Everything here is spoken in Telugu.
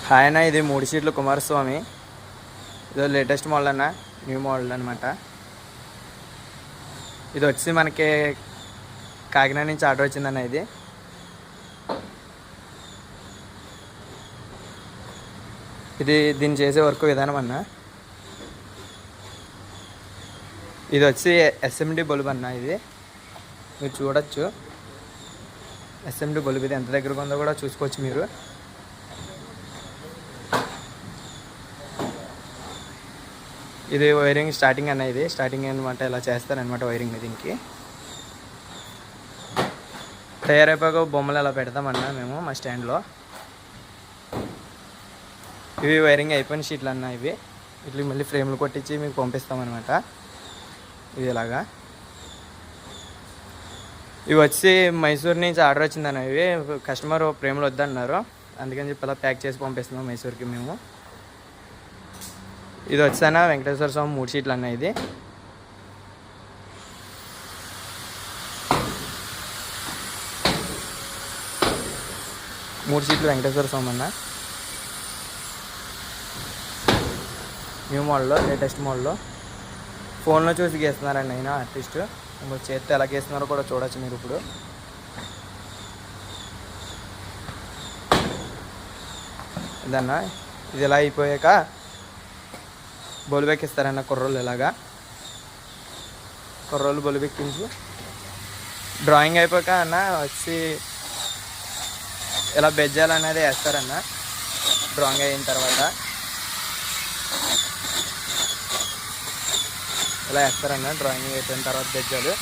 హాయ్ అన్న, ఇది 3 సీట్లు కుమారస్వామి. ఇదో లేటెస్ట్ మోడల్ అన్న, న్యూ మోడల్ అనమాట. ఇది వచ్చి మనకి కాకినాడ నుంచి ఆర్డర్ వచ్చిందన్న. ఇది దీన్ని చేసే వర్క్ విధానం అన్న. ఇది వచ్చి ఎస్ఎండి బల్బ్ అన్న. ఇది మీరు చూడొచ్చు, ఎస్ఎండి బల్బ్. ఇది ఎంత దగ్గరగా ఉందో కూడా చూసుకోవచ్చు మీరు. ఇది వైరింగ్ స్టార్టింగ్ అన్న. ఇది స్టార్టింగ్ అనమాట. ఇలా చేస్తారనమాట వైరింగ్. దీనికి తయారైపోయాక బొమ్మలు ఎలా పెడతామన్నా మేము మా స్టాండ్లో. ఇవి వైరింగ్ అయిపోయిన షీట్లు అన్న. ఇవి ఇట్లా మళ్ళీ ఫ్రేమ్లు కొట్టించి మీకు పంపిస్తామన్నమాట. ఇది ఇలాగా. ఇవి వచ్చి మైసూర్ నుంచి ఆర్డర్ వచ్చిందన్న. ఇవి కస్టమర్ ఫ్రేమ్లు వద్దన్నారు, అందుకని చెప్పి అలా ప్యాక్ చేసి పంపిస్తున్నాం మైసూర్కి మేము. ఇది వచ్చానా వెంకటేశ్వర స్వామి 3 సీట్లు అన్న. ఇది మూడు సీట్లు వెంకటేశ్వర స్వామి అన్న. న్యూ మోడల్లో, లేటెస్ట్ మోడల్లో. ఫోన్లో చూసి గీస్తున్నారండి ఆయన ఆర్టిస్ట్. చేస్తే ఎలా గీస్తున్నారో కూడా చూడవచ్చు మీరు ఇప్పుడు. ఇదన్నా. ఇది ఇలా అయిపోయాక బొలిబెక్కిస్తారన్న కుర్రోళ్ళు. ఇలాగా కుర్రోళ్ళు బొలిబెక్కించి డ్రాయింగ్ అయిపోయాక అన్న వచ్చి ఇలా బెజ్జాలు అనేది వేస్తారన్న. డ్రాయింగ్ అయిన తర్వాత ఇలా వేస్తారన్న. డ్రాయింగ్ అయిపోయిన తర్వాత బెజ్జాలు